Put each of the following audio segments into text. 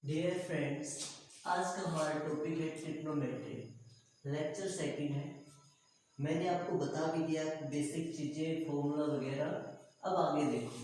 Dear friends, आज का हमारा टॉपिक है ट्रिग्नोमेट्री। लेक्चर सेकंड है। मैंने आपको बता भी दिया बेसिक चीज़ें, फॉर्मूला वगैरह। अब आगे देखो,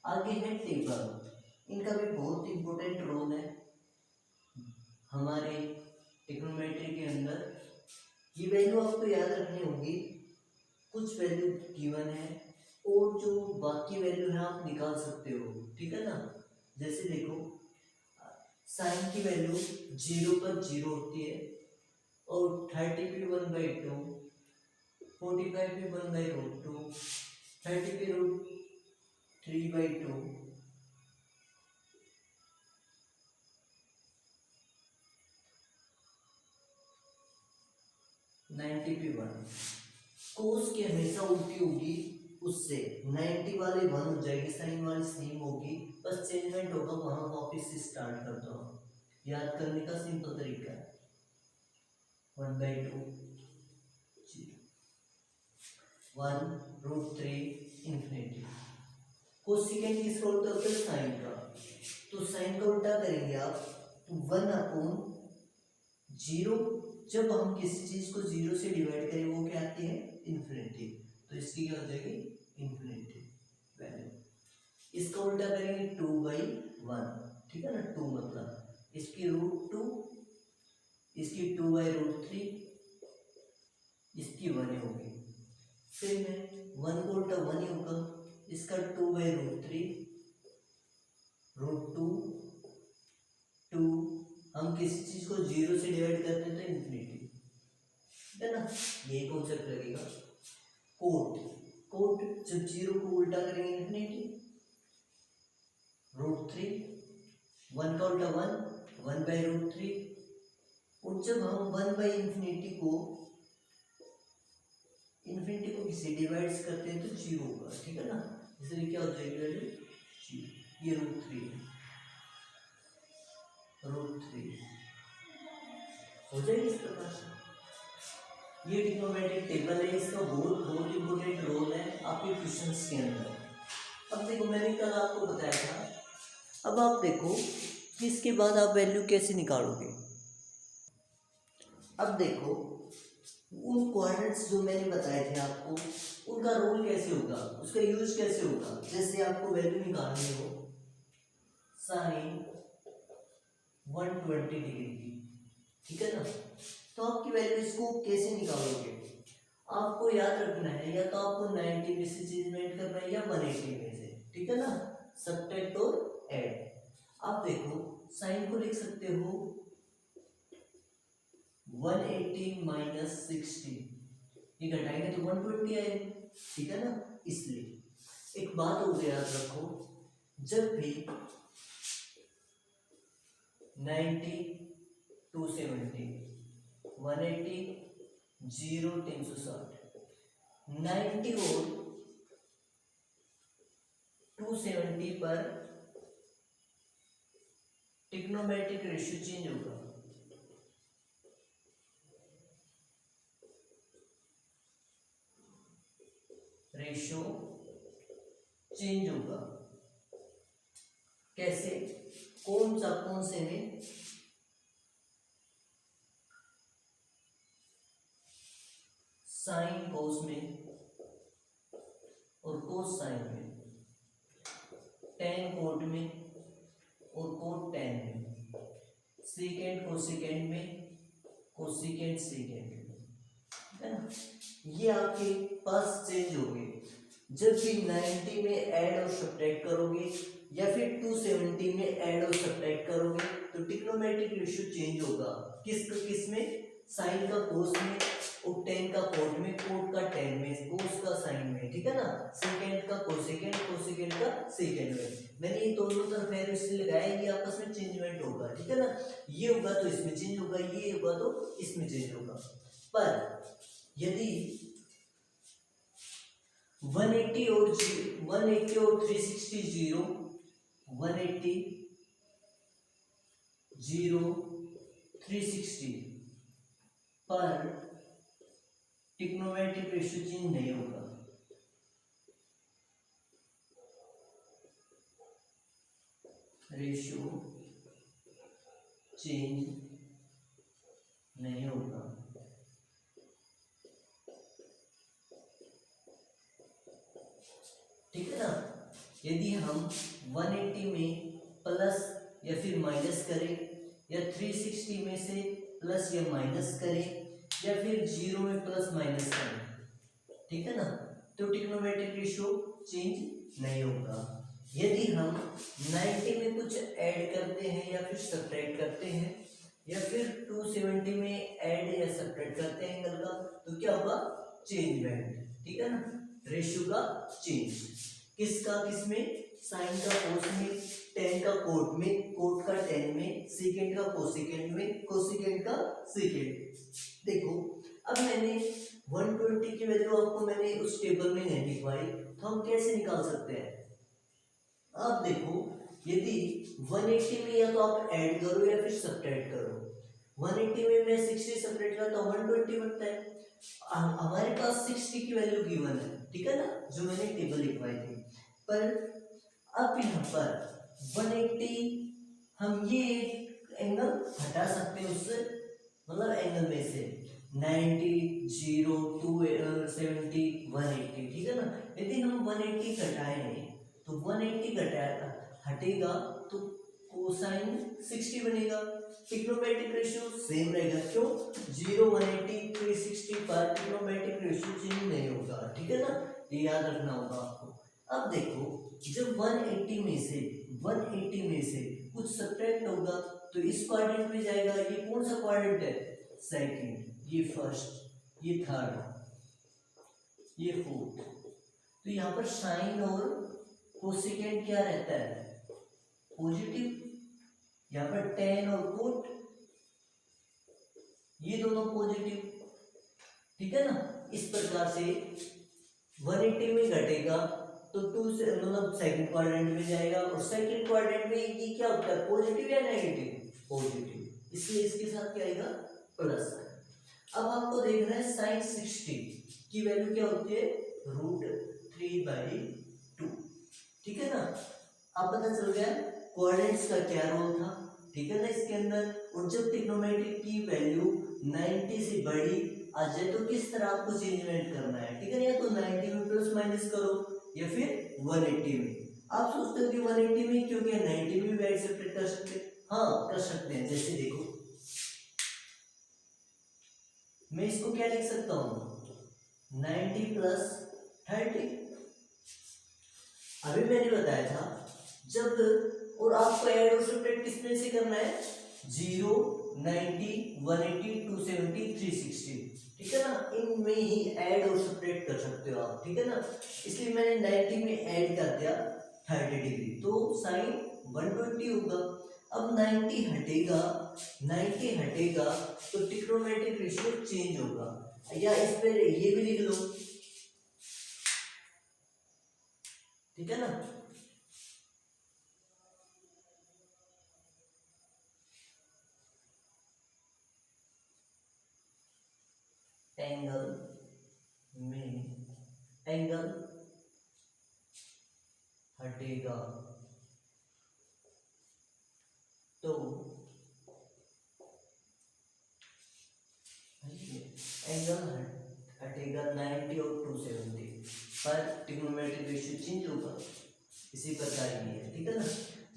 आगे है टेबल। इनका भी बहुत इंपॉर्टेंट रोल है हमारे ट्रिग्नोमेट्री के अंदर। ये वैल्यू आपको याद रखनी होगी। कुछ वैल्यू गिवन है और जो बाकी वैल्यू है आप निकाल सकते हो, ठीक है ना। जैसे देखो, साइन की वैल्यू 0 पर 0 होती है और 30 पे 1/2, 45 पे 1/√2, 30 पे √3/2, 90 पे 1। कोस की हमेशा उल्टी होगी, उससे 90 वाले 1 हो जाएगी, साइन वाली सेम होगी, बस चेंजमेंट होगा, वहां वापिस से स्टार्ट कर दो। याद करने का सिंपल तरीका है 1/2 1√3 इन्फिनिटी। कोसेकेंट किसका उल्टा होता है? साइन का। तो साइन का उल्टा करेंगे आप तो 1/0। जब हम किसी चीज को 0 से डिवाइड करें वो क्या आती है? इन्फिनिटी। तो इसकी क्या हो जाएगी? Infinity value. इसका उल्टा करेंगे 2/1, ठीक है ना। 2 मतलब इसकी √2, इसकी 2/√3, इसकी 1 होगी। फिर में 1 को उल्टा 1 ही होगा, इसका 2/√3, √2, 2। हम किसी चीज को 0 से डिवाइड करते हैं तो इन्फिनिटी, है ना। ये कॉन्सेप्ट लगेगा। कोट, कोट जब 0 को उल्टा करेंगे इन्फिनिटी, √3, 1 का उल्टा 1, 1/√3। और जब हम 1/इन्फिनिटी को किसी डिवाइड्स करते हैं तो 0 होगा, ठीक है ना। इसलिए क्या हो जाएगी वैल्यू? 0। ये √3 हो जाएगी इस प्रकार से। ये ट्रिग्नोमेट्रिक टेबल है, इसका बहुत बहुत इंपॉर्टेंट रोल है आपके क्वेश्चंस के अंदर। अब देखो, मैंने कल आपको बताया था। अब आप देखो कि इसके बाद आप वैल्यू कैसे निकालोगे। अब देखो, उन क्वाड्रेंट्स जो मैंने बताए थे आपको, उनका रोल कैसे होगा, उसका यूज कैसे होगा। जैसे आपको वैल्यू निकालनी हो साइन 120 डिग्री की, ठीक है ना। तो आपकी वैल्यू इसको कैसे निकालोगे? आपको याद रखना है, या तो आपको 90 में से चेंजमेंट करना है या 180 में से, ठीक है ना। सब्ट्रैक्ट और ऐड। आप देखो, साइन को लिख सकते हो 180 माइनस 60, ये घटाएंगे तो 120 आएगी, ठीक है ना। इसलिए एक बात और याद रखो, जब भी 90 270 180 0 360, 90 और 270 पर ट्रिग्नोमेट्रिक रेशियो चेंज होगा। रेशियो चेंज होगा कैसे? कौन से में? साइन कोस में और कोस साइन में, टेन कोट में और कोट टेन में, सेकेंड कोसेकेंड में, कोसेकेंड सेकेंड में, है ना। ये आपके पास चेंज हो गए जब भी 90 में ऐड और सब्ट्रैक्ट करोगे या फिर 270 में ऐड और सब्ट्रैक्ट करोगे तो ट्रिग्नोमेट्रिक रेशियो चेंज होगा। किस में? साइन का कोस में और टेन का कोट में, कोट का टेन में, कोस का साइन में, ठीक है ना। सेकेंड का कोसेकेंड, कोसेकेंड का सेकेंड में। मैंने ये दोनों तरफ एरो इसलिए लगाया, ये आपस में चेंजमेंट होगा, ठीक है ना। ये होगा तो इसमें चेंज होगा, ये होगा तो इसमें चेंज होगा। पर यदि 180 और 360 0, 180 0 360 पर ट्रिग्नोमेट्रिक रेशियो चेंज नहीं होगा। रेशियो चेंज नहीं होगा। ठीक है ना। यदि हम 180 में प्लस या फिर माइनस करें, या 360 में से प्लस या माइनस करें, या फिर 0 में प्लस माइनस करें, ठीक है ना, तो ट्रिग्नोमेट्रिक रेशियो चेंज नहीं होगा। यदि हम 90 में कुछ ऐड करते हैं या फिर सब्ट्रैक्ट करते हैं, या फिर 270 में ऐड या सब्ट्रैक्ट करते हैं एंगल का, तो क्या होगा? Change band. ठीक है ना, रेशियो का चेंज। किसका? किसमें? साइन का कोस में, टेन का कोट में, कोट का टेन में, सेकेंड का कोसेकेंड में, कोसेकेंड का सेकेंड। देखो अब मैंने 120 की वैल्यू आपको मैंने उस टेबल में नहीं लिखवाई, तो हम कैसे निकाल सकते हैं? आप देखो, यदि 180 में या तो आप ऐड करो या फिर सब्ट्रैक्ट करो। 180 में मैं 60 सब्ट्रैक्ट करता हूँ 120 बनता है। हमारे पास 60 की वैल्यू गिवन है, ठीक है ना, जो मैंने टेबल लिखवाई थी। पर अब यहाँ पर 180 हम ये एंगल हटा सकते हैं उससे, मतलब एंगल में से 90, 0, 270, 180, ठीक है ना। यदि हम 180 घटाएं तो 180 घटाया हटेगा तो कोसाइन 60 बनेगा। ट्रिग्नोमेट्रिक रेशियो सेम रहेगा, क्यों? 0, 180, 360 पर ट्रिग्नोमेट्रिक रेशियो चेंज नहीं होगा, ठीक है ना, ये याद रखना होगा आपको। अब देखो, जब 180 में से कुछ सब्ट्रैक्ट होगा तो इस क्वाड्रेंट में जाएगा। ये कौन सा क्वाड्रेंट है? सेकंड, ये फर्स्ट, ये थर्ड, ये फोर्थ। तो यहाँ पर साइन और कोसेकेंड क्या रहता है? पॉजिटिव। यहाँ पर टेन और कोट ये दोनों पॉजिटिव, ठीक है ना। इस प्रकार से 180 में घटेगा तो 2 से मतलब सेकंड क्वाड्रेंट में जाएगा, और सेकंड क्वाड्रेंट में ये क्या होता है? पॉजिटिव या नेगेटिव? पॉजिटिव, इसलिए इसके साथ क्या आएगा? प्लस। अब आपको देखना है साइन 60 की वैल्यू क्या होती है? √3/2, ठीक है ना। अब पता चल गया कोऑर्डिनेट्स का क्या रोल था, ठीक है ना, इसके अंदर। और जब ट्रिग्नोमेट्रिक की वैल्यू 90 से बड़ी आ जाए तो किस तरह आपको चेंजमेंट करना है, ठीक है ना। या तो 90 में प्लस माइनस करो या फिर 180 में। आप सोचते हो कि 180 में, क्योंकि 90 में भी एक्सेप्ट कर सकते हैं। हाँ, कर सकते हैं। जैसे देखो, मैं इसको क्या लिख सकता हूँ? 90 + 30। अभी मैंने बताया था जब, और आपको ऐड और सब्ट्रैक्ट किसमें से करना है? 0, 90, 180, 270, 360, ठीक है ना। इनमें ही ऐड और सब्ट्रैक्ट कर सकते हो आप, ठीक है ना। इसलिए मैंने 90 में ऐड कर दिया 30 डिग्री, तो साइन 120 होगा। अब 90 हटेगा तो ट्रिग्नोमेट्रिक रेशियो चेंज होगा। या इस पर ये भी लिख लो, ठीक है ना। एंगल हटेगा तो एंगल हटेगा 90 और 270 पर ट्रिग्नोमेट्रिक रेशियो चेंज होगा। इसी प्रकार ये है, ठीक है ना।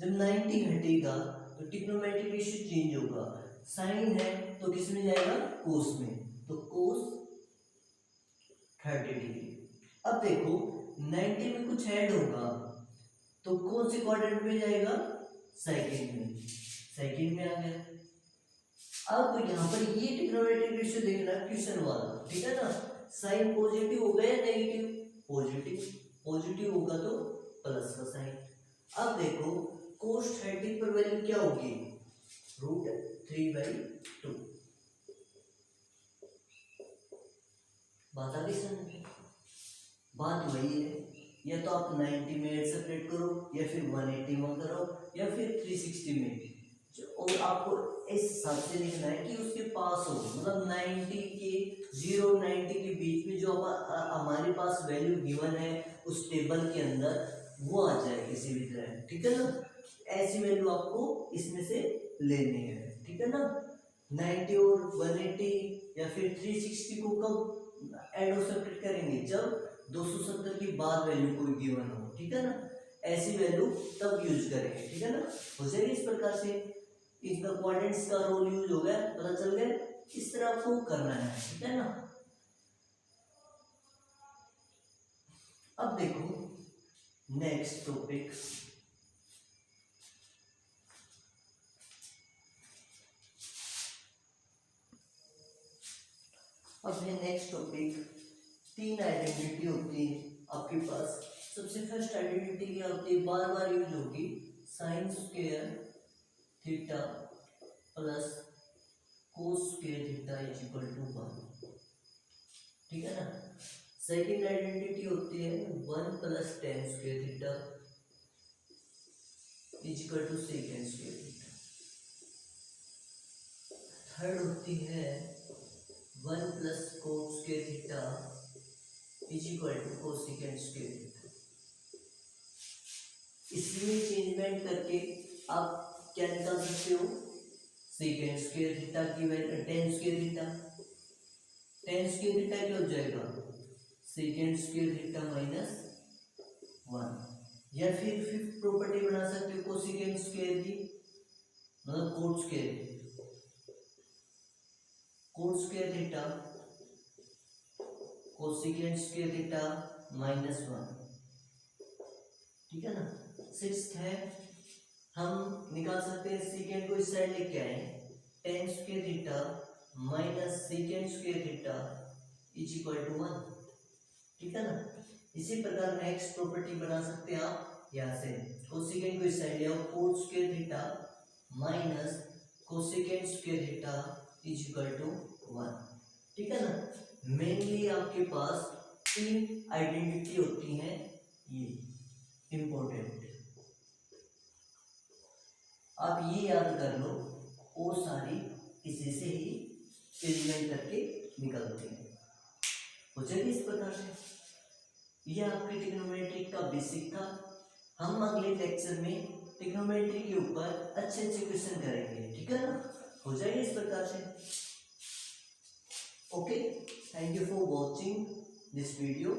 जब 90 हटेगा तो ट्रिग्नोमेट्रिक रेशियो चेंज होगा। साइन है तो किस में जाएगा? कोस में, तो कोस 30 डिग्री। अब देखो 90 में कुछ ऐड होगा तो कौन से क्वाड्रेंट में जाएगा? सेकंड में आ गया। अब यहाँ पर ये ट्रिग्नोमेट्रिक रेशियो देखना क्वेश्चन वाला, ठीक है ना। साइन पॉजिटिव होगा या नेगेटिव? पॉजिटिव होगा तो प्लस का साइन। अब देखो cos 30 पर वैल्यू क्या होगी? √3/2। बात आ गई समझ? बात वही है, या तो आप 90 में ऐड सब्ट्रैक्ट करो, या फिर 180 में करो, या फिर 360 में। और आपको इस हिसाब से लिखना है कि उसके पास हो, मतलब 90 के 0 90 के बीच में जो हमारे पास वैल्यू गिवन है उस टेबल के अंदर, वो आ जाए किसी भी तरह, ठीक है ना। ऐसी वैल्यू आपको इसमें से लेने हैं, ठीक है ना। 90 और 180 या फिर 360 को कब ऐड और सब्ट्रैक्ट करेंगे, जब 270 की बाद वैल्यू कोई गिवन हो, ठीक है ना। ऐसी वैल्यू तब यूज करेंगे, ठीक है ना। हो जाएगी इस प्रकार से, इसका क्वाड्रेंट्स का रोल यूज हो गया, पता चल गया। इस तरह आपको करना है, ठीक है ना। अब देखो नेक्स्ट टॉपिक, अब है नेक्स्ट टॉपिक, 3 आइडेंटिटी होती है आपके पास। सबसे फर्स्ट आइडेंटिटी क्या होती है, बार बार यूज होगी, sine square theta plus cos square theta is equal to 1, ठीक है ना। सेकेंड आइडेंटिटी होती है 1 plus tan square theta is equal to secant square theta. Third होती है 1 plus cos square theta is equal to cosecant square theta. इसमें चेंजमेंट करके आप क्या निकाल सकते हो, सेकेंड स्क्वायर थीटा की value tan square theta, tan square theta क्या हो जाएगा, सेकेंड स्क्वायर थीटा माइनस 1। या फिर फिफ्थ प्रॉपर्टी बना सकते हो कोसेकेंड स्क्वायर की, मतलब coat square theta cosecant square theta minus 1, ठीक है ना। सिक्स्थ है, हम निकाल सकते हैं सेकेंड को इस साइड लेके आए, tan square theta minus secant square theta is equal to 1, ठीक है ना। इसी प्रकार नेक्स्ट प्रॉपर्टी बना सकते हैं आप यहाँ से, कोसेकेंड को इस साइड ले आओ, cot square theta minus cosecant square theta is equal to 1, ठीक है ना। मेनली आपके पास 3 आइडेंटिटी होती हैं, ये इंपॉर्टेंट, आप ये याद कर लो, वो सारी इसी से ही चेंजमेंट करके निकलती हैं। हो जाएगी इस प्रकार से। यह आपके ट्रिग्नोमेट्री का बेसिक था। हम अगले लेक्चर में ट्रिग्नोमेट्री के ऊपर अच्छे अच्छे क्वेश्चन करेंगे, ठीक है ना। हो जाएगी इस प्रकार से। Okay, thank you for watching this video.